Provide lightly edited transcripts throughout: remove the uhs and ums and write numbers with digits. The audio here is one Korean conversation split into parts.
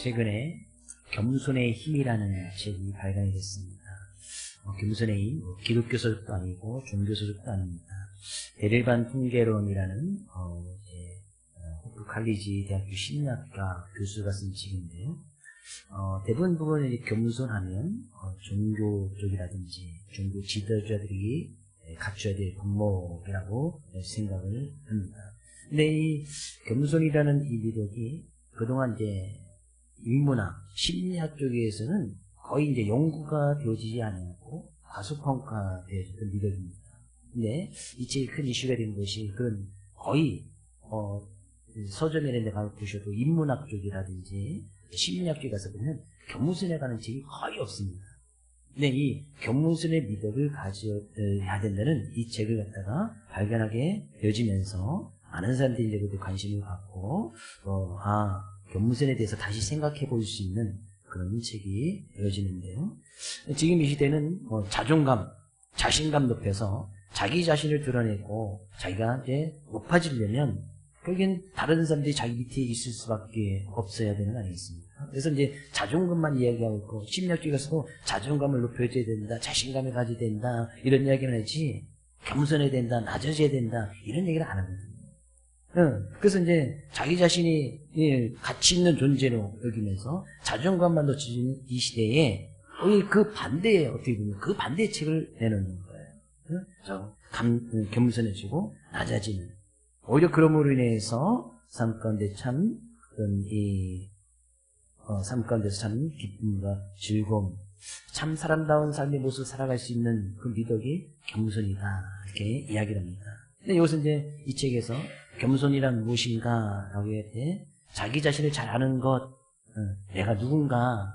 최근에 겸손의 힘이라는 책이 발간이 됐습니다. 겸손의 힘, 기독교 서적도 아니고 종교 서적도 아닙니다. 베를반 통계론이라는 호프 칼리지 대학교 심리학과 교수가 쓴 책인데요. 대부분 부분은 겸손하면 종교 쪽이라든지 종교 지도자들이 갖춰야 될 품목이라고 생각을 합니다. 근데 이 겸손이라는 이 미덕이 그동안 이제 인문학, 심리학 쪽에서는 거의 이제 연구가 되어지지 않았고 과소평가되었던 미덕입니다. 근데 이 책이 큰 이슈가 된 것이 그런 거의 서점에 이런 데 가서 보셔도 인문학 쪽이라든지 심리학 쪽에 가서 보면 겸손에 관한 책이 거의 없습니다. 근데 이 겸손의 미덕을 가져야 된다는 이 책을 갖다가 발견하게 되어지면서 많은 사람들이 이제 관심을 갖고 겸손에 대해서 다시 생각해 볼 수 있는 그런 책이 되어지는데요. 지금 이 시대는 자존감, 자신감 높여서 자기 자신을 드러내고 자기가 이제 높아지려면 결국엔 다른 사람들이 자기 밑에 있을 수밖에 없어야 되는 거 아니겠습니까? 그래서 이제 자존감만 이야기하고 있고 심리학 쪽에서도 자존감을 높여줘야 된다, 자신감을 가져야 된다 이런 이야기를 하지 겸손해야 된다, 낮아져야 된다 이런 얘기를 안 하거든요. 그래서 이제 자기 자신이 가치 있는 존재로 여기면서 자존감만 높여주는 이 시대에 그 반대에 어떻게 보면 그 반대의 책을 내놓는 거예요. 겸손해지고 낮아지는. 오히려 그럼으로 인해서 삶 가운데 참 삶 가운데서 참 기쁨과 즐거움, 참 사람다운 삶의 모습을 살아갈 수 있는 그 미덕이 겸손이다 이렇게 이야기를 합니다. 근데 여기서 이제 이 책에서 겸손이란 무엇인가 라고 할 때 자기 자신을 잘 아는 것, 내가 누군가,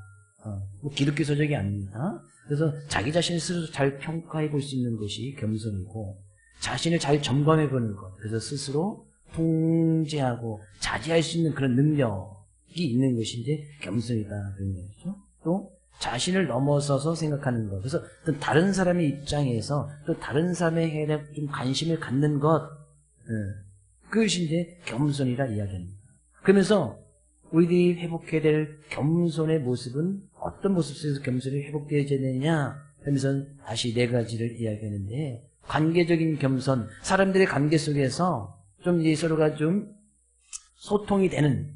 기독교 서적이 아닙니다. 그래서 자기 자신을 스스로 잘 평가해 볼 수 있는 것이 겸손이고 자신을 잘 점검해 보는 것, 그래서 스스로 통제하고 자제할 수 있는 그런 능력이 있는 것이 이제 겸손이다 그런 거죠. 또 자신을 넘어서서 생각하는 것, 그래서 또 다른 사람의 입장에서 또 다른 사람의 해에 좀 관심을 갖는 것, 그것이 이제 겸손이라 이야기합니다. 그러면서 우리들이 회복해야 될 겸손의 모습은 어떤 모습 속에서 겸손이 회복되어야 되느냐 하면서 다시 네 가지를 이야기하는데, 관계적인 겸손, 사람들의 관계 속에서 좀 이제 서로가 좀 소통이 되는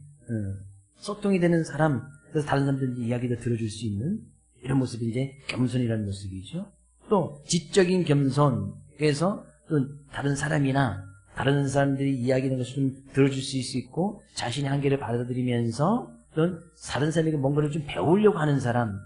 사람, 그래서 다른 사람들의 이야기도 들어줄 수 있는 이런 모습이 이제 겸손이라는 모습이죠. 또 지적인 겸손에서 또 다른 사람이나 다른 사람들이 이야기하는 것을 좀 들어줄 수 있고 자신의 한계를 받아들이면서 또 다른 사람에게 뭔가를 좀 배우려고 하는 사람.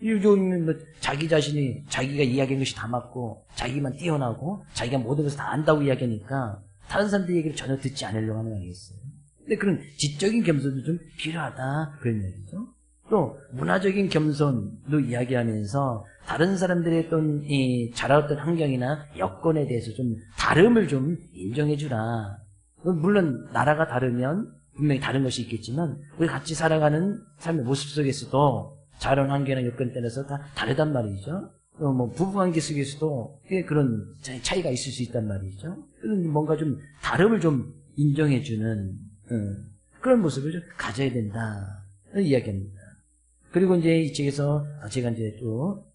요즘 자기 자신이 자기가 이야기한 것이 다 맞고 자기만 뛰어나고 자기가 모든 것을 다 안다고 이야기하니까 다른 사람들 얘기를 전혀 듣지 않으려고 하는 거 아니겠어요? 근데 그런 지적인 겸손도 좀 필요하다 그런 얘기죠. 또 문화적인 겸손도 이야기하면서 다른 사람들의 어떤 자라왔던 환경이나 여건에 대해서 좀 다름을 좀 인정해 주라. 물론 나라가 다르면 분명히 다른 것이 있겠지만 우리 같이 살아가는 삶의 모습 속에서도 자라온 환경이나 여건에 따라서 다 다르단 말이죠. 부부관계 속에서도 그런 차이가 있을 수 있단 말이죠. 그런 뭔가 좀 다름을 좀 인정해주는 그런 모습을 좀 가져야 된다 이야기합니다. 그리고 이제 이 책에서 제가 이제 또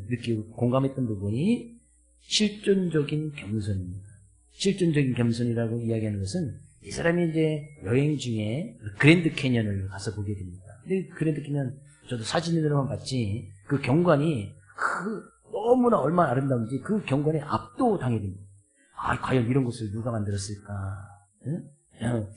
느끼고 공감했던 부분이 실존적인 겸손입니다. 실존적인 겸손이라고 이야기하는 것은 이 사람이 이제 여행 중에 그랜드 캐년을 가서 보게 됩니다. 근데 그랜드 캐년 저도 사진으로만 봤지 그 경관이 너무나 얼마나 아름다운지 그 경관에 압도당해 됩니다. 과연 이런 것을 누가 만들었을까?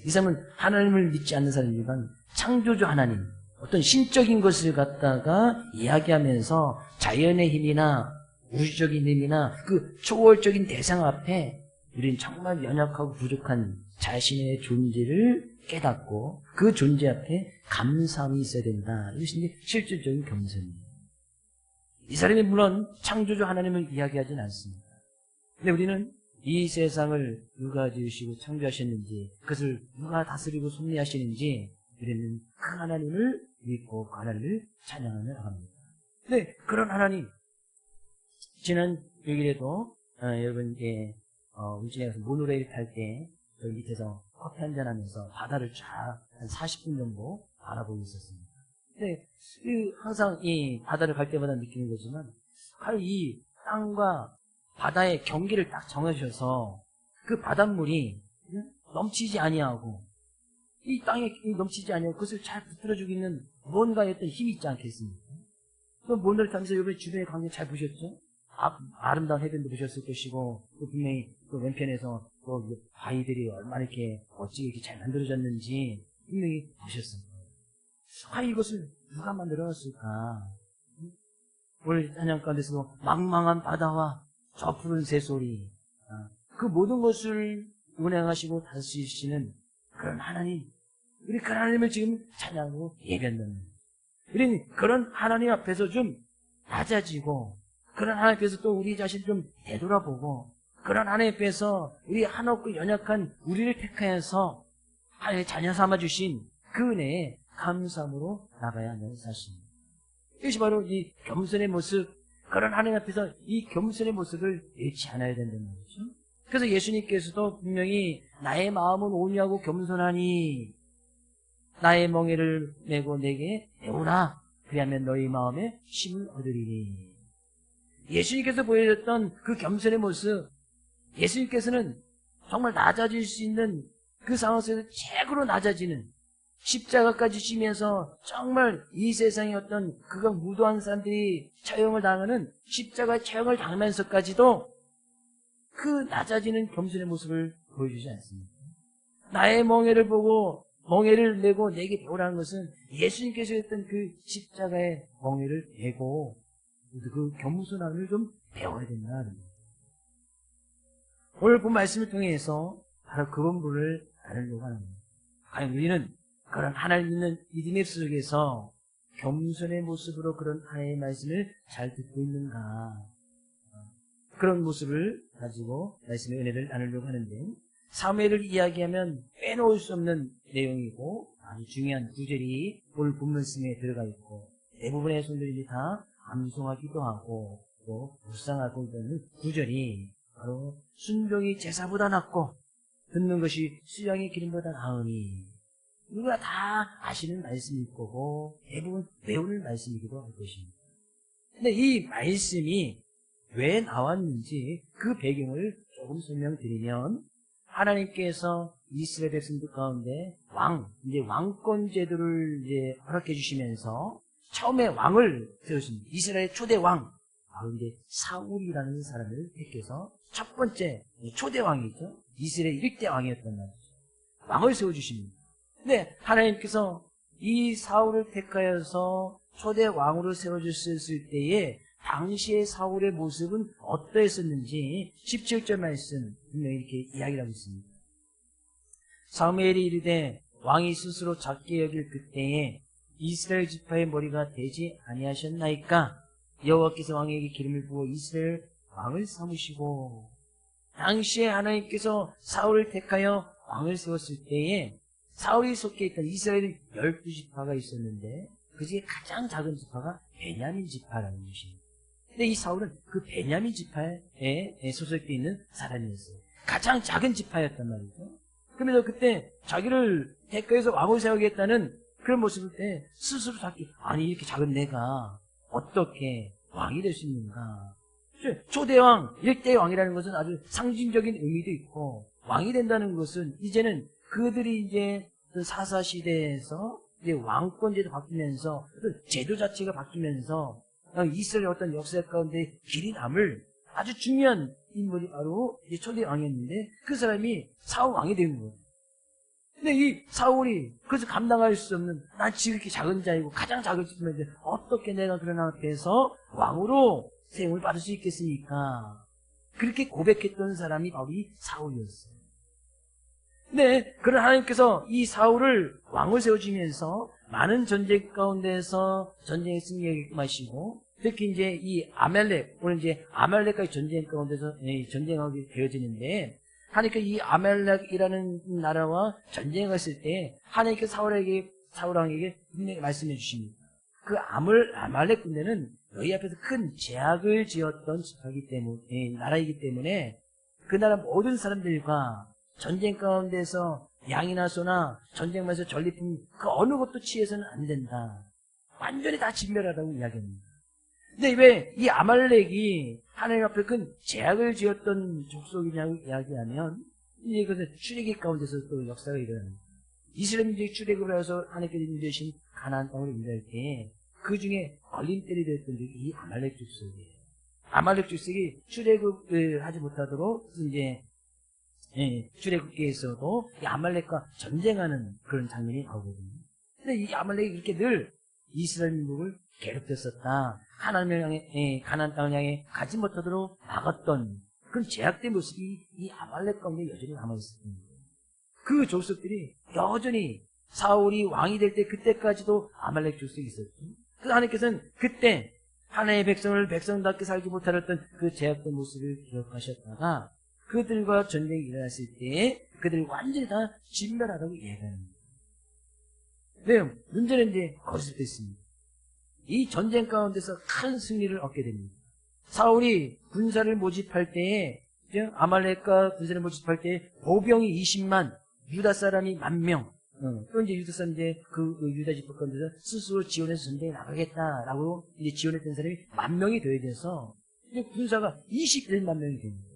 이 사람은 하나님을 믿지 않는 사람이지만 창조주 하나님, 어떤 신적인 것을 갖다가 이야기하면서 자연의 힘이나 우주적인 힘이나 그 초월적인 대상 앞에 우리는 정말 연약하고 부족한 자신의 존재를 깨닫고 그 존재 앞에 감사함이 있어야 된다. 이것이 이제 실질적인 겸손이에요. 이 사람이 물론 창조주 하나님을 이야기하지는 않습니다. 근데 우리는 이 세상을 누가 지으시고 창조하셨는지, 그것을 누가 다스리고 섭리하시는지 우리는 그 하나님을 믿고 그 하나님을 찬양하며 나갑니다. 근데 그런 하나님, 지난 6일에도 여러분 운전에 가서 모노레일 탈 때 저기 밑에서 커피 한잔 하면서 바다를 쫙 한 40분 정도 바라보고 있었습니다. 근데 항상 이 바다를 갈 때마다 느끼는 거지만 과연 이 땅과 바다의 경계를 딱 정해주셔서 그 바닷물이 넘치지 아니하고 이 땅에 넘치지 아니하고 그것을 잘 붙들어주고 있는 뭔가의 어떤 힘이 있지 않겠습니까? 그 모래를 타면서 이번에 주변의 광경 잘 보셨죠? 아름다운 해변도 보셨을 것이고 또 분명히 그 왼편에서 또 바위들이 얼마나 이렇게 멋지게 이렇게 잘 만들어졌는지 분명히 보셨습니다. 과연 이것을 누가 만들어놨을까? 오늘 찬양 가운데서도 망망한 바다와 저 푸른 새소리, 그 모든 것을 운행하시고 다스리시는 그런 하나님, 우리 그 하나님을 지금 찬양하고 예배한다는 거예요. 우리는 그런 하나님 앞에서 좀 낮아지고 그런 하나님 앞에서 또 우리 자신을 좀 되돌아보고 그런 하나님 앞에서 우리 한없고 연약한 우리를 택하여서 하나님의 자녀 삼아주신 그 은혜에 감사함으로 나가야 하는 사실입니다. 이것이 바로 이 겸손의 모습, 그런 하나님 앞에서 이 겸손의 모습을 잃지 않아야 된다는 거죠. 그래서 예수님께서도 분명히 나의 마음은 온유하고 겸손하니 나의 멍에를 메고 내게 배우라. 그리하면 너희 마음에 쉼을 얻으리니. 예수님께서 보여줬던 그 겸손의 모습, 예수님께서는 정말 낮아질 수 있는 그 상황에서 최고로 낮아지는 십자가까지 지면서 정말 이 세상의 어떤 그가 무도한 사람들이 처형을 당하는 십자가의 처형을 당하면서까지도 그 낮아지는 겸손의 모습을 보여주지 않습니다. 나의 멍에를 보고 멍에를 메고 내게 배우라는 것은 예수님께서 했던 그 십자가의 멍에를 메고 그 겸손함을 좀 배워야 된다. 오늘 본 말씀을 통해서 바로 그 본분을 나누려고 하는 겁니다. 과연 우리는 그런 하나님 있는 믿음의 속에서 겸손의 모습으로 그런 하나님의 말씀을 잘 듣고 있는가? 그런 모습을 가지고 말씀의 은혜를 나누려고 하는데, 사무엘을 이야기하면 빼놓을 수 없는 내용이고 아주 중요한 구절이 오늘 본 말씀에 들어가 있고 대부분의 성도들이 다 암송하기도 하고 또 묵상하고 있는 구절이 바로 순종이 제사보다 낫고 듣는 것이 수양의 기름보다 나으니, 누가 다 아시는 말씀일 거고 대부분 외우는 말씀이기도 할 것입니다. 근데 이 말씀이 왜 나왔는지 그 배경을 조금 설명드리면, 하나님께서 이스라엘 백성들 가운데 이제 왕권 제도를 이제 허락해 주시면서 처음에 왕을 세우십니다. 이스라엘 초대 왕, 바로 이제 사울이라는 사람을 택해서 첫 번째 초대 왕이죠. 이스라엘 1대 왕이었단 말이죠. 왕을 세워주십니다. 근데 하나님께서 이 사울을 택하여서 초대 왕으로 세워주셨을 때에 당시의 사울의 모습은 어떠했었는지 17절 말씀 분명히 이렇게 이야기를 하고 있습니다. 사무엘이 이르되 왕이 스스로 작게 여길 그때에 이스라엘 지파의 머리가 되지 아니하셨나이까? 여호와께서 왕에게 기름을 부어 이스라엘 왕을 삼으시고, 당시에 하나님께서 사울을 택하여 왕을 세웠을 때에 사울이 속해 있던 이스라엘 12지파가 있었는데 그 중에 가장 작은 지파가 베냐민 지파라는 것입니다. 근데 이 사울은 그 베냐민 지파에 소속되어 있는 사람이었어요. 가장 작은 지파였단 말이죠. 그러면서 그때 자기를 택해서 왕을 세우겠다는 그런 모습을 때 스스로 자기, 아니 이렇게 작은 내가 어떻게 왕이 될 수 있는가. 초대왕, 1대 왕이라는 것은 아주 상징적인 의미도 있고, 왕이 된다는 것은 이제는 그들이 이제 사사시대에서 이제 왕권제도 바뀌면서 제도 자체가 바뀌면서 이스라엘 어떤 역사 가운데 길이 남을 아주 중요한 인물이 바로 이제 초대 왕이었는데, 그 사람이 사울 왕이 된 거예요. 근데 이 사울이 그래서 감당할 수 없는, 난 지극히 작은 자이고 가장 작은 자인데 어떻게 내가 그런 앞에서 왕으로 세움을 받을 수 있겠습니까? 그렇게 고백했던 사람이 바로 이 사울이었어요. 근데 그런 하나님께서 이 사울을 왕을 세워주면서 많은 전쟁 가운데서 전쟁에 승리하게 마시고, 특히 이제 이 아말렉, 오늘 이제 아말렉과의 전쟁 가운데서 전쟁하게 되어지는데, 하나님께서 이 아말렉이라는 나라와 전쟁했을 때 하나님께서 사울 왕에게 분명히 말씀해 주십니다. 그 아말렉 군대는 너희 앞에서 큰 제약을 지었던 지파이기 때문에, 나라이기 때문에 그 나라 모든 사람들과 전쟁 가운데서 양이나 소나 전쟁에서 전리품 그 어느 것도 취해서는 안 된다. 완전히 다 진멸하라고 이야기합니다. 근데 왜 이 아말렉이 하나님 앞에 큰 제약을 지었던 족속이냐고 이야기하면 이것은 출애굽 가운데서 또 역사가 일어납니다. 이스라엘 민족이 출애굽을 해서 하나님께서 인도하신 가나안 땅으로 인도할 때 그 중에 걸림돌이 되었던 적이 이 아말렉 족속이에요. 아말렉 족속이 출애굽을 하지 못하도록 이제 출애굽기에서도 이 아말렉과 전쟁하는 그런 장면이 나오거든요. 근데 이 아말렉이 그렇게 늘 이스라엘 민족을 괴롭혔었다. 하나님을 향해 가나안 땅을 향해 가지 못하도록 막았던 그런 제약된 모습이 이 아말렉 가운데 여전히 남아있었던 거예요. 그 족속들이 여전히 사울이 왕이 될 때 그때까지도 아말렉 족속이 있었죠. 그 하나님께서는 그때 하나님의 백성을 백성답게 살지 못하였던 그 제약된 모습을 기억하셨다가 그들과 전쟁이 일어났을 때 그들을 완전히 다 진멸하라고 이야기합니다. 네, 문제는 이제 거기서 됐습니다. 이 전쟁 가운데서 큰 승리를 얻게 됩니다. 사울이 군사를 모집할 때에 아말렉과 군사를 모집할 때 보병이 20만, 유다 사람이 10,000명. 또 이제 유다 사람 이제 그 유다 지파 가운데서 스스로 지원해서 전쟁에 나가겠다라고 이제 지원했던 사람이 10,000명이 돼야 돼서 이제 군사가 21만 명이 됩니다.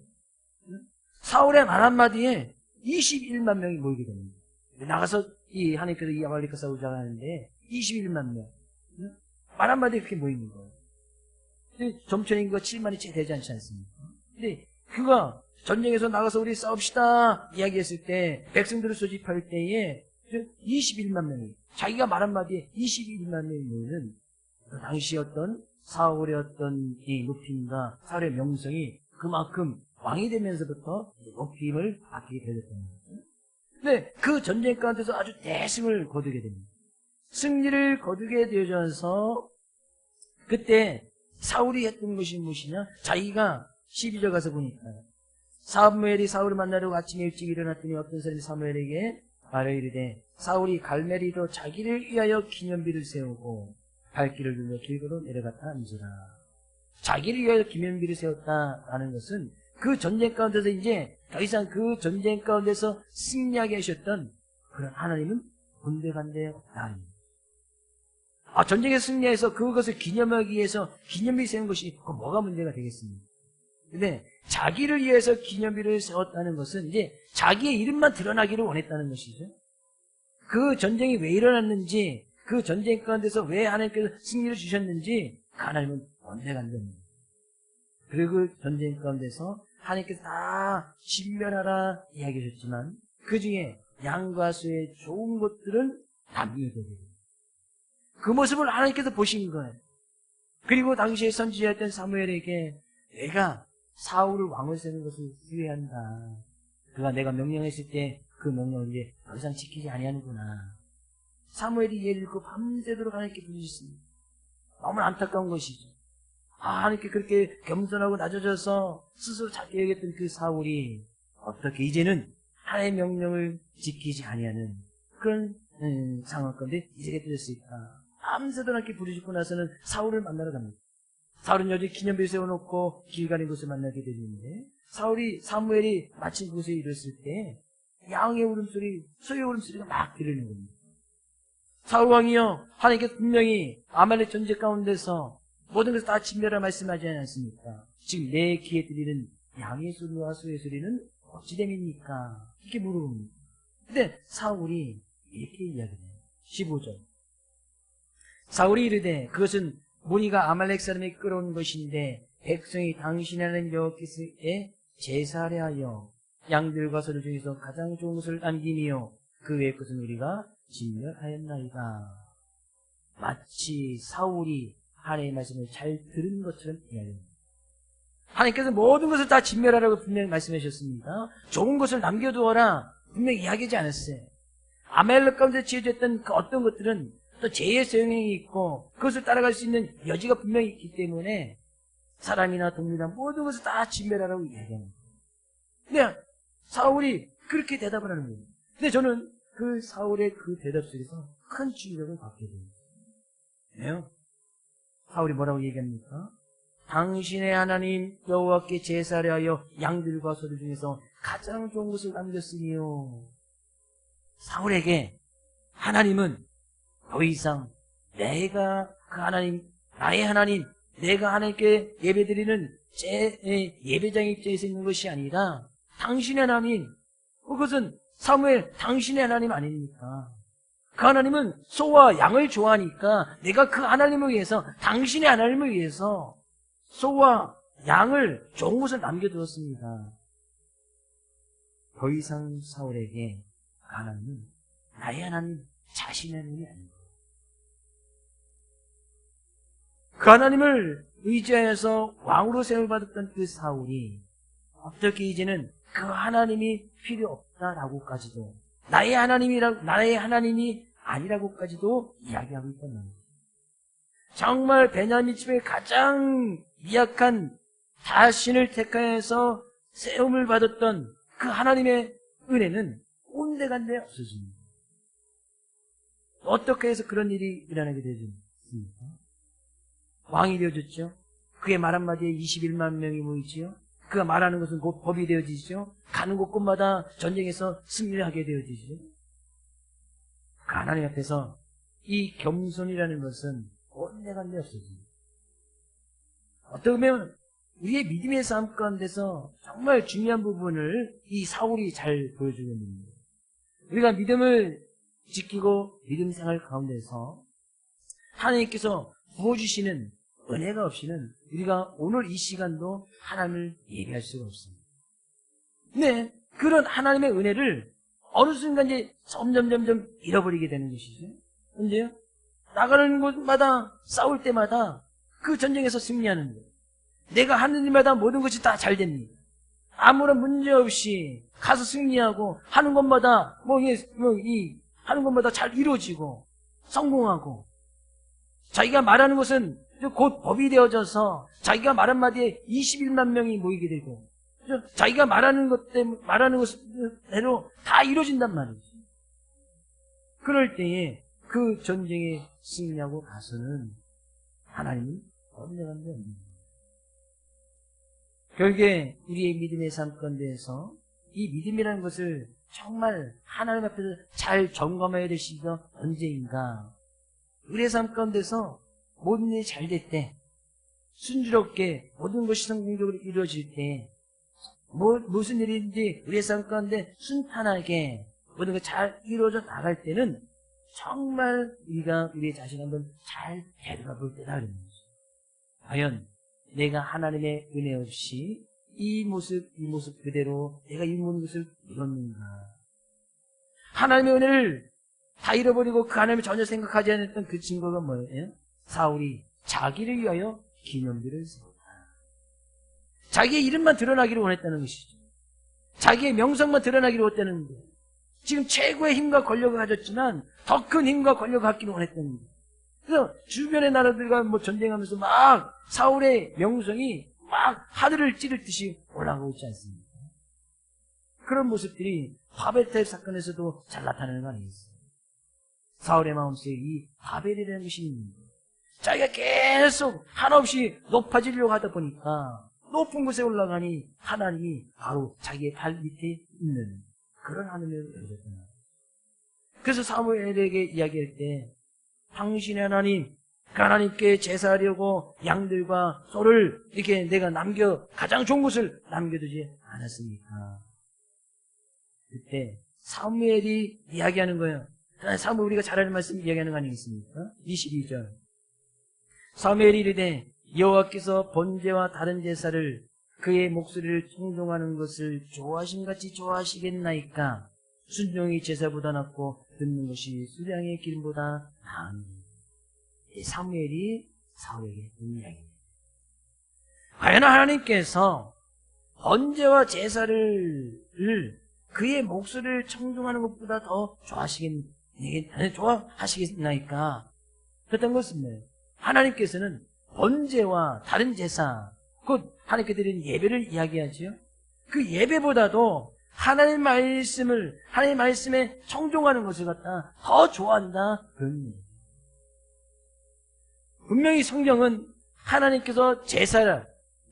사울의 말 한마디에 21만 명이 모이게 됩니다. 나가서 이 하나님께서 이 아말렉과 싸우자고 하는데 21만 명. 말 한마디에 그렇게 모이는 거예요. 점천 인구가 7만이 채 되지 않지 않습니까? 근데 그가 전쟁에서 나가서 우리 싸웁시다 이야기했을 때 백성들을 소집할 때에 21만 명이 자기가 말 한마디에 21만 명이 모이는 그 당시 어떤 사울의 어떤 이 높임과 사울의 명성이 그만큼 왕이 되면서부터 높임을 받게 되었던 거죠. 근데 그 전쟁 가운데서 아주 대승을 거두게 됩니다. 승리를 거두게 되어져서 그때 사울이 했던 것이 무엇이냐? 자기가 12절 가서 보니까 사무엘이 사울을 만나려고 아침에 일찍 일어났더니 어떤 사람이 사무엘에게 말을 이르되 사울이 갈멜리로 자기를 위하여 기념비를 세우고 발길을 돌려 길거로 내려갔다 앉으라. 자기를 위하여 기념비를 세웠다라는 것은 그 전쟁 가운데서 이제 더 이상 그 전쟁 가운데서 승리하게 하셨던 그런 하나님은 군대간대 없다. 전쟁에 승리해서 그것을 기념하기 위해서 기념비 세운 것이 뭐가 문제가 되겠습니까? 근데 자기를 위해서 기념비를 세웠다는 것은 이제 자기의 이름만 드러나기를 원했다는 것이죠. 그 전쟁이 왜 일어났는지, 그 전쟁 가운데서 왜 하나님께서 승리를 주셨는지 하나님은 언제간답니다. 그리고 그 전쟁 가운데서 하나님께서 다 진멸하라 이야기하셨지만 그 중에 양과 수의 좋은 것들은 남겨두고 그 모습을 하나님께서 보신 거예요. 그리고 당시에 선지자였던 사무엘에게 내가 사울을 왕을 세는 것을 후회한다. 그가 내가 명령했을 때 그 명령을 이제 더 이상 지키지 아니하는구나. 사무엘이 이해를 읽고 밤새도록 하나님께 부르셨습니다. 너무 안타까운 것이죠. 하나님께 그렇게 겸손하고 낮아져서 스스로 작게 여겼던 그 사울이 어떻게 이제는 하나님의 명령을 지키지 아니하는 그런 상황 가운데 이제게 되었을까. 밤새도록 하나님께 부르짖고 나서는 사울을 만나러 갑니다. 사울은 여전히 기념비를 세워놓고 길 가는 곳을 만나게 되는데 사무엘이 마침 그곳에 이르렀을 때 양의 울음소리, 소의 울음소리가 막 들리는 겁니다. 사울왕이여 하나님께서 분명히 아말렉 전쟁 가운데서 모든 것을 다 진멸하라 말씀하지 않았습니까? 지금 내 귀에 들리는 양의 소리와 소의 소리는 어찌 됨입니까? 이렇게 물어봅니다. 근데 사울이 이렇게 이야기해요. 15절 사울이 이르되 그것은 무리가 아말렉 사람이 끌어온 것인데 백성이 당신의 하나님 여호와께서의 제사하려 하여 양들과 소들 중에서 가장 좋은 것을 남기니요 그 외의 것은 우리가 진멸하였나이다. 마치 사울이 하나님의 말씀을 잘 들은 것처럼 이야기합니다. 하나님께서 모든 것을 다 진멸하라고 분명히 말씀하셨습니다. 좋은 것을 남겨두어라 분명히 이야기하지 않았어요. 아말렉 가운데 지어졌던 그 어떤 것들은 또 죄의 소용이 있고 그것을 따라갈 수 있는 여지가 분명히 있기 때문에 사람이나 동물이나 모든 것을 다 진멸하라고 이야기합니다. 근데 사울이 그렇게 대답을 하는 거예요. 근데 저는 그 사울의 그 대답 속에서 큰 충격을 받게 됩니다. 왜요? 사울이 뭐라고 얘기합니까? 당신의 하나님 여호와께 제사를 하여 양들과 소들 중에서 가장 좋은 것을 남겼으니요. 사울에게 하나님은 더 이상 내가 그 하나님, 나의 하나님, 내가 하나님께 예배드리는 예배장의 입장에서 있는 것이 아니라 당신의 하나님, 그것은 사무엘 당신의 하나님 아닙니까? 그 하나님은 소와 양을 좋아하니까 내가 그 하나님을 위해서, 당신의 하나님을 위해서 소와 양을 좋은 곳을 남겨두었습니다. 더 이상 사울에게 그 하나님은 나의 하나님, 자신의 하나님이 아닙니다. 그 하나님을 의지하여서 왕으로 세움받았던 그 사울이 어떻게 이제는 그 하나님이 필요 없다라고까지도, 나의 하나님이 아니라고까지도 이야기하고 있단 말이에요. 정말 베냐민 집의 가장 미약한 자신을 택하여서 세움을 받았던 그 하나님의 은혜는 온데간데 없어집니다. 어떻게 해서 그런 일이 일어나게 되었습니까? 왕이 되어졌죠. 그의 말 한마디에 21만 명이 모이지요. 그가 말하는 것은 곧 법이 되어지죠. 가는 곳곳마다 전쟁에서 승리를 하게 되어지죠. 그 하나님 앞에서 이 겸손이라는 것은 온데간데 없어집니다. 어떻게 보면 우리의 믿음의 삶 가운데서 정말 중요한 부분을 이 사울이 잘 보여주고 있는 거예요. 우리가 믿음을 지키고 믿음 생활 가운데서 하나님께서 부어주시는 은혜가 없이는 우리가 오늘 이 시간도 하나님을 예배할 수가 없습니다. 네, 그런 하나님의 은혜를 어느 순간 이제 점점 잃어버리게 되는 것이죠. 언제요? 나가는 곳마다 싸울 때마다 그 전쟁에서 승리하는 거예요. 내가 하는 일마다 모든 것이 다 잘 됩니다. 아무런 문제 없이 가서 승리하고 하는 것마다 하는 것마다 잘 이루어지고 성공하고, 자기가 말하는 것은 곧 법이 되어져서 자기가 말 한마디에 21만 명이 모이게 되고, 자기가 말하는 것대로 다 이루어진단 말이죠. 그럴 때에 그 전쟁에 승리하고 가서는 하나님은 언제간데 없습니다. 결국에 우리의 믿음의 삶 가운데에서 이 믿음이라는 것을 정말 하나님 앞에서 잘 점검해야 될 시기가 언제인가. 우리의 삶 가운데서 모든 일이 잘 될 때, 순조롭게 모든 것이 성공적으로 이루어질 때, 무슨 일인지 우리의 삶 가운데 순탄하게 모든 것이 잘 이루어져 나갈 때는 정말 우리가 우리의 자신 한번 잘 되돌아 볼 때다 그런 거죠. 과연 내가 하나님의 은혜 없이 이 모습 그대로 내가 이 모든 것을 이뤘는가? 하나님의 은혜를 다 잃어버리고 그 하나님을 전혀 생각하지 않았던 그 증거가 뭐예요? 사울이 자기를 위하여 기념비를 세웠다. 자기의 이름만 드러나기를 원했다는 것이죠. 자기의 명성만 드러나기를 원했다는 거예요. 지금 최고의 힘과 권력을 가졌지만 더 큰 힘과 권력을 갖기를 원했다는 거예요. 그래서 주변의 나라들과 전쟁하면서 막 사울의 명성이 막 하늘을 찌르듯이 올라가고 있지 않습니까? 그런 모습들이 바벨탑 사건에서도 잘 나타나는 거 아니겠어요? 사울의 마음속에 이 바벨이라는 것이 있는 거예요. 자기가 계속 한없이 높아지려고 하다 보니까 높은 곳에 올라가니 하나님이 바로 자기의 발 밑에 있는 그런 하늘을 열었구나. 그래서 사무엘에게 이야기할 때 당신의 하나님, 그 하나님께 제사하려고 양들과 소를 이렇게 내가 가장 좋은 것을 남겨두지 않았습니까? 그때 사무엘이 이야기하는 거예요. 사무엘 우리가 잘 아는 말씀 이야기하는 거 아니겠습니까? 22절. 사무엘이 이르되 여호와께서 번제와 다른 제사를 그의 목소리를 청종하는 것을 좋아하심같이 좋아하시겠나이까? 순종이 제사보다 낫고 듣는 것이 수량의 기름보다 나으니. 사무엘이 사울에게 했던 이야기입니다. 과연 하나님께서 번제와 제사를 그의 목소리를 청종하는 것보다 더 좋아하시겠나이까? 그랬던 것은 하나님께서는 번제와 다른 제사, 곧 하나님께 드리는 예배를 이야기하지요. 그 예배보다도 하나님의 말씀에 청종하는 것을 갖다 더 좋아한다. 그런 얘기예요. 분명히 성경은 하나님께서 제사를,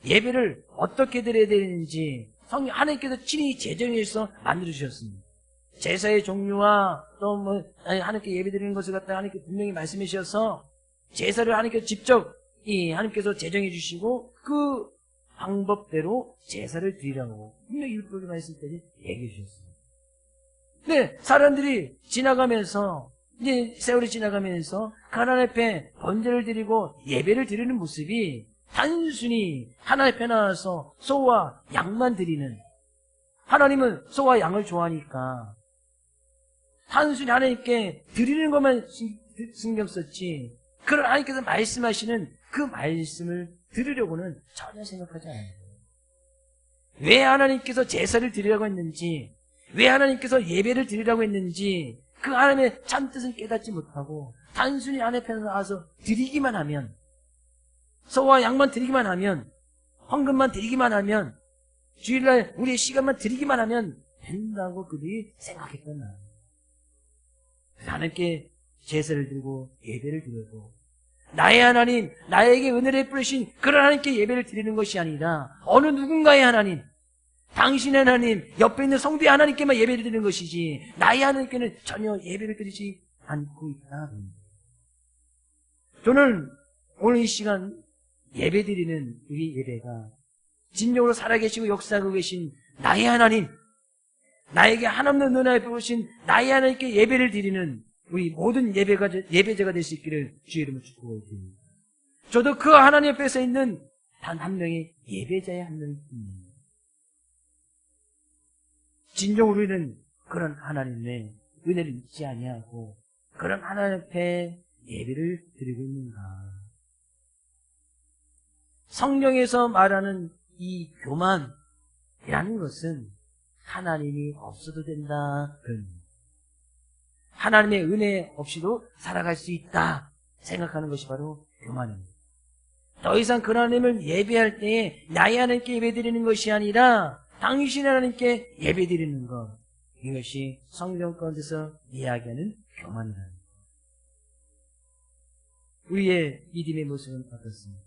예배를 어떻게 드려야 되는지 하나님께서 친히 제정해서 만들어주셨습니다. 제사의 종류와 또 뭐 하나님께 예배드리는 것을 갖다 하나님께 분명히 말씀해 주셔서 제사를 하나님께 직접 하나님께서 제정해 주시고 그 방법대로 제사를 드리라고 분명히 율법의 말씀 때문에 얘기해 주셨어요. 근데 사람들이 지나가면서 이제 세월이 지나가면서 하나님 앞에 번제를 드리고 예배를 드리는 모습이 단순히 하나님 앞에 나와서 소와 양만 드리는, 하나님은 소와 양을 좋아하니까 단순히 하나님께 드리는 것만 신경 썼지 그런 하나님께서 말씀하시는 그 말씀을 들으려고는 전혀 생각하지 않아요. 왜 하나님께서 제사를 드리라고 했는지, 왜 하나님께서 예배를 드리라고 했는지 그 하나님의 참뜻을 깨닫지 못하고 단순히 하나님 앞에 나와서 드리기만 하면, 소와 양만 드리기만 하면, 헌금만 드리기만 하면, 주일날 우리의 시간만 드리기만 하면 된다고 그들이 생각했던 날. 하나님께 제사를 드리고 예배를 드려도 나의 하나님, 나에게 은혜를 베푸신 그런 하나님께 예배를 드리는 것이 아니라 어느 누군가의 하나님, 당신의 하나님, 옆에 있는 성도의 하나님께만 예배를 드리는 것이지 나의 하나님께는 전혀 예배를 드리지 않고 있다. 저는 오늘 이 시간 예배 드리는 우리 예배가 진정으로 살아계시고 역사하고 계신 나의 하나님, 나에게 한없는 은혜를 베푸신 나의 하나님께 예배를 드리는 우리 모든 예배자가 될 수 있기를 주의 이름으로 축복드립니다. 저도 그 하나님 앞에 있는 단 한 명의 예배자의 한 명입니다. 진정으로 우리는 그런 하나님의 은혜를 잊지 아니하고 그런 하나님 앞에 예배를 드리고 있는가. 성경에서 말하는 이 교만이라는 것은 하나님이 없어도 된다. 하나님의 은혜 없이도 살아갈 수 있다 생각하는 것이 바로 교만입니다. 더 이상 그 하나님을 예배할 때에 나의 하나님께 예배드리는 것이 아니라 당신의 하나님께 예배드리는 것, 이것이 성경 가운데서 이야기하는 교만이다. 우리의 믿음의 모습은 어떻습니까?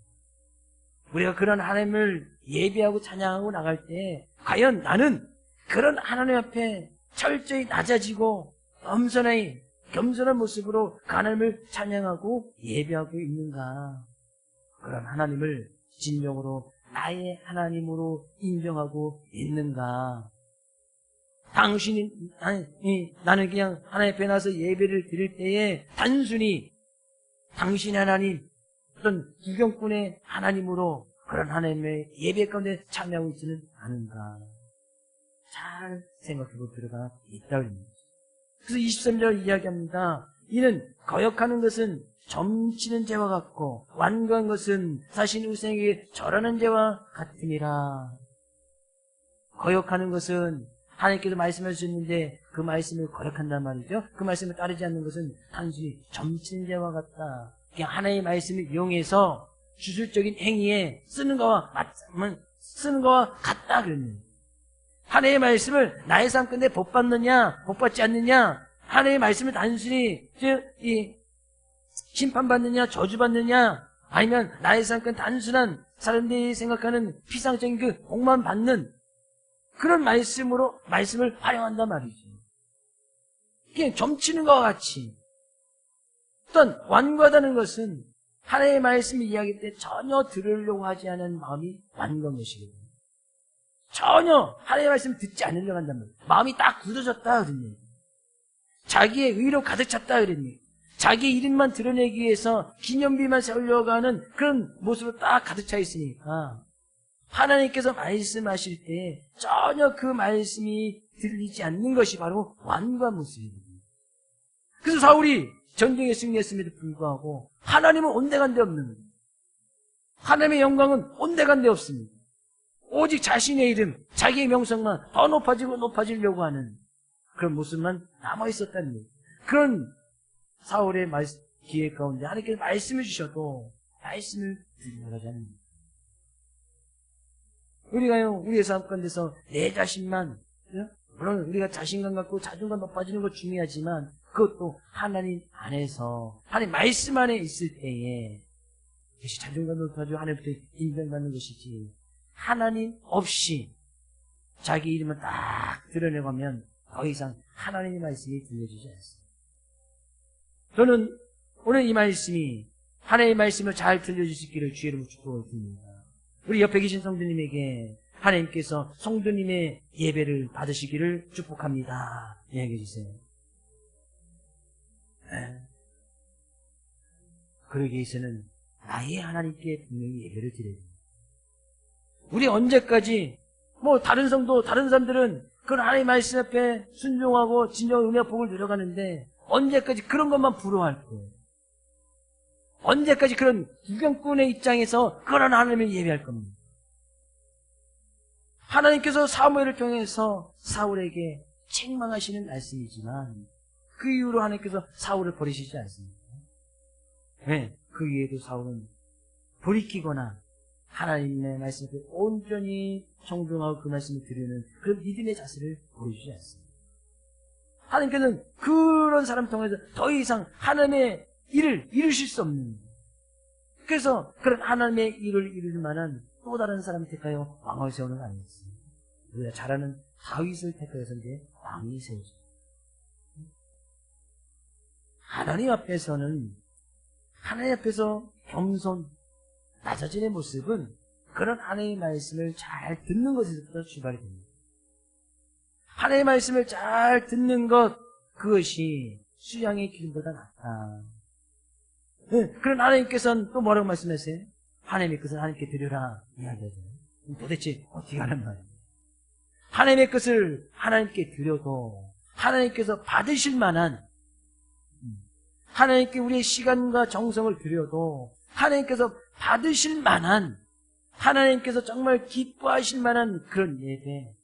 우리가 그런 하나님을 예배하고 찬양하고 나갈 때 과연 나는 그런 하나님 앞에 철저히 낮아지고 겸손한 모습으로 그 하나님을 찬양하고 예배하고 있는가? 그런 하나님을 진정으로 나의 하나님으로 인정하고 있는가? 나는 그냥 하나님 앞에 나서 예배를 드릴 때에 단순히 당신의 하나님, 어떤 구경꾼의 하나님으로 그런 하나님의 예배 가운데 참여하고 있지는 않은가? 잘 생각해보고 들어가 있다고 합니다. 그래서 23절 이야기합니다. 이는 거역하는 것은 점치는 죄와 같고 완고한 것은 자신 우상에게 절하는 죄와 같으니라. 거역하는 것은 하나님께서 말씀하셨는데 그 말씀을 거역한단 말이죠. 그 말씀을 따르지 않는 것은 단순히 점치는 죄와 같다. 그냥 하나님의 말씀을 이용해서 주술적인 행위에 쓰는 거와 같다 그러는. 하나님의 말씀을 나의 삶 가운데 복 받느냐 복 받지 않느냐, 하나님의 말씀을 단순히 심판받느냐 저주받느냐, 아니면 나의 삶 가운데 단순한 사람들이 생각하는 피상적인 그 복만 받는 그런 말씀을 활용한단 말이죠. 그냥 점치는 것과 같이. 어떤 완고하다는 것은 하나님의 말씀을 이야기할 때 전혀 들으려고 하지 않은 마음이 완고한 것이거든요. 전혀 하나님의 말씀을 듣지 않으려고 한단 말이에요. 마음이 딱 굳어졌다 그러니, 자기의 의로 가득 찼다 그러니, 자기 이름만 드러내기 위해서 기념비만 세우려고 하는 그런 모습으로 딱 가득 차 있으니까 하나님께서 말씀하실 때 전혀 그 말씀이 들리지 않는 것이 바로 완고한 모습입니다. 그래서 사울이 전쟁에 승리했음에도 불구하고 하나님은 온데간데 없는 거예요. 하나님의 영광은 온데간데 없습니다. 오직 자신의 이름, 자기의 명성만 더 높아지려고 하는 그런 모습만 남아있었다는 거예요. 그런 사울의 기회 가운데 하나님께서 말씀해 주셔도 말씀을 들으려고 하지 않는 거예요. 우리가요, 우리의 삶 가운데서 내 자신만, 물론 우리가 자신감 갖고 자존감 높아지는 것 중요하지만 그것도 하나님 안에서, 하나님 말씀 안에 있을 때에 그것이 자존감 높아지고 하나님부터 인정받는 것이지, 하나님 없이 자기 이름을 딱 드러내가면 더 이상 하나님의 말씀이 들려지지 않습니다. 저는 오늘 이 말씀이 하나님의 말씀을 잘 들려줄 수 있기를 주의 이름으로 축복을 드립니다. 우리 옆에 계신 성도님에게 하나님께서 성도님의 예배를 받으시기를 축복합니다. 이야기해 주세요. 그러기 위해서는 나의 하나님께 분명히 예배를 드려야 됩니다. 우리 언제까지 다른 성도, 다른 사람들은 그런 하나님의 말씀 앞에 순종하고 진정 은혜와 복을 누려가는데 언제까지 그런 것만 부러워할 거예요. 언제까지 그런 구경꾼의 입장에서 그런 하나님을 예배할 겁니다. 하나님께서 사무엘을 통해서 사울에게 책망하시는 말씀이지만 그 이후로 하나님께서 사울을 버리시지 않습니다. 네, 그 이후에도 사울은 돌이키거나 하나님의 말씀에 온전히 청종하고 그 말씀을 들으는 그런 믿음의 자세를 보여주지 않습니다. 하나님께서는 그런 사람 통해서 더 이상 하나님의 일을 이루실 수 없는, 그래서 그런 하나님의 일을 이룰 만한 또 다른 사람을 택하여 왕을 세우는 거 아니겠습니까? 우리가 잘 아는 다윗을 택하여서 이제 왕이 세워집니다. 하나님 앞에서는, 하나님 앞에서 겸손, 낮아짐의 모습은 그런 하나님의 말씀을 잘 듣는 것에서부터 출발이 됩니다. 하나님의 말씀을 잘 듣는 것, 그것이 수양의 기름보다 낫다. 그런 하나님께서는 또 뭐라고 말씀하세요? 하나님의 것을 하나님께 드려라 이야기하잖아요. 도대체 어떻게 하는 말이에요? 하나님의 것을 하나님께 드려도 하나님께서 받으실 만한, 하나님께 우리의 시간과 정성을 드려도 하나님께서 받으실 만한, 하나님께서 정말 기뻐하실 만한 그런 예배,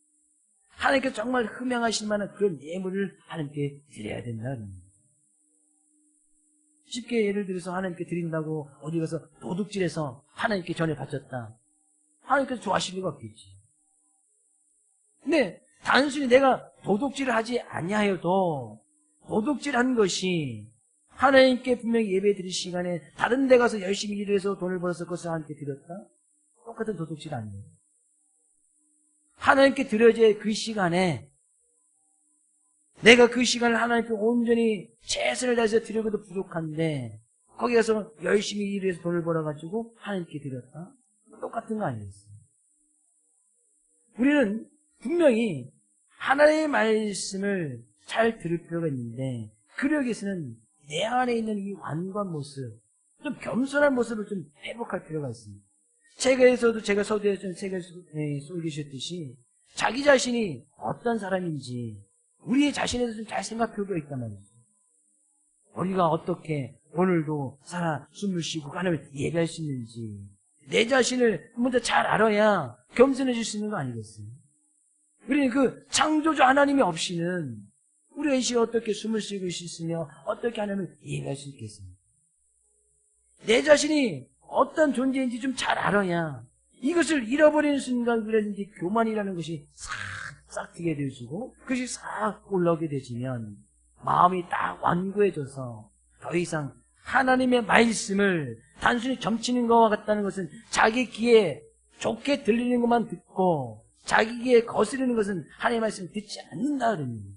하나님께서 정말 흠양하실 만한 그런 예물을 하나님께 드려야 된다는 겁니다. 쉽게 예를 들어서 하나님께 드린다고 어디 가서 도둑질해서 하나님께 전에 바쳤다. 하나님께서 좋아하실 리가 없겠지. 근데 단순히 내가 도둑질을 하지 아니하여도 도둑질한 것이 하나님께 분명히 예배 드릴 시간에 다른 데 가서 열심히 일을 해서 돈을 벌어서 그것을 하나님께 드렸다? 똑같은 도둑질 아니에요. 하나님께 드려질 그 시간에 내가 그 시간을 하나님께 온전히 최선을 다해서 드려도 부족한데 거기 가서 열심히 일을 해서 돈을 벌어가지고 하나님께 드렸다? 똑같은 거 아니겠어요? 우리는 분명히 하나님의 말씀을 잘 들을 필요가 있는데 그러기 위해서는 내 안에 있는 이 완고한 모습, 좀 겸손한 모습을 좀 회복할 필요가 있습니다. 책에서도 제가 서두에 좀 책을 쏘기셨듯이 자기 자신이 어떤 사람인지 우리의 자신에 대해서 좀 잘 생각할 필요가 있단 말이죠. 우리가 어떻게 오늘도 살아 숨을 쉬고 하나님을 예배할 수 있는지 내 자신을 먼저 잘 알아야 겸손해질 수 있는 거 아니겠어요? 우리는 그 창조주 하나님이 없이는 우리가 이 시간에 어떻게 숨을 쉬고 있으며 어떻게 하나님을 예배할 수 있겠습니까? 내 자신이 어떤 존재인지 좀 잘 알아야 이것을 잃어버리는 순간 그랬는지 교만이라는 것이 싹 트게 되어지고 그것이 싹 올라오게 되지면 마음이 딱 완고해져서 더 이상 하나님의 말씀을 단순히 점치는 것과 같다는 것은 자기 귀에 좋게 들리는 것만 듣고 자기 귀에 거스르는 것은 하나님의 말씀을 듣지 않는다 그러는 거예요.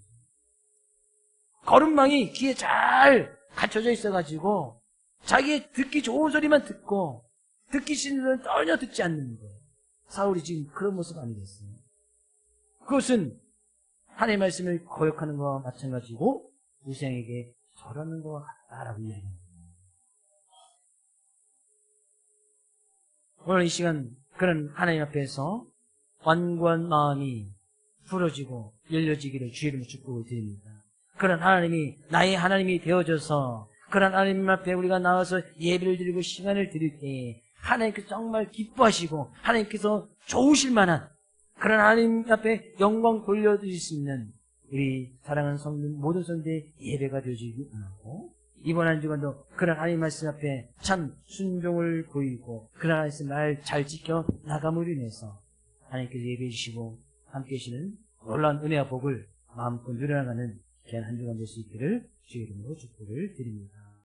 거름망이 귀에 잘 갖춰져 있어가지고 자기의 듣기 좋은 소리만 듣고 듣기 싫은 소리는 전혀 듣지 않는 거예요. 사울이 지금 그런 모습 아니겠어요? 그것은 하나님의 말씀을 거역하는 것과 마찬가지고 우상에게 절하는 것과 같다라고 이야기합니다. 오늘 이 시간 그런 하나님 앞에서 완고한 마음이 풀어지고 열려지기를 주의 이름으로 축복을 드립니다. 그런 하나님이 나의 하나님이 되어져서 그런 하나님 앞에 우리가 나와서 예배를 드리고 시간을 드릴 때 하나님께서 정말 기뻐하시고 하나님께서 좋으실 만한 그런 하나님 앞에 영광 돌려드릴 수 있는 우리 사랑하는 성도 모든 성도의 예배가 되어지기 원하고 이번 한 주간도 그런 하나님 말씀 앞에 참 순종을 보이고 그런 하나님 말 잘 지켜 나감으로 인해서 하나님께서 예배해 주시고 함께 하시는 놀라운 은혜와 복을 마음껏 누려나가는 귀한 한 주간 될 수 있기를 주의 이름으로 축복을 드립니다.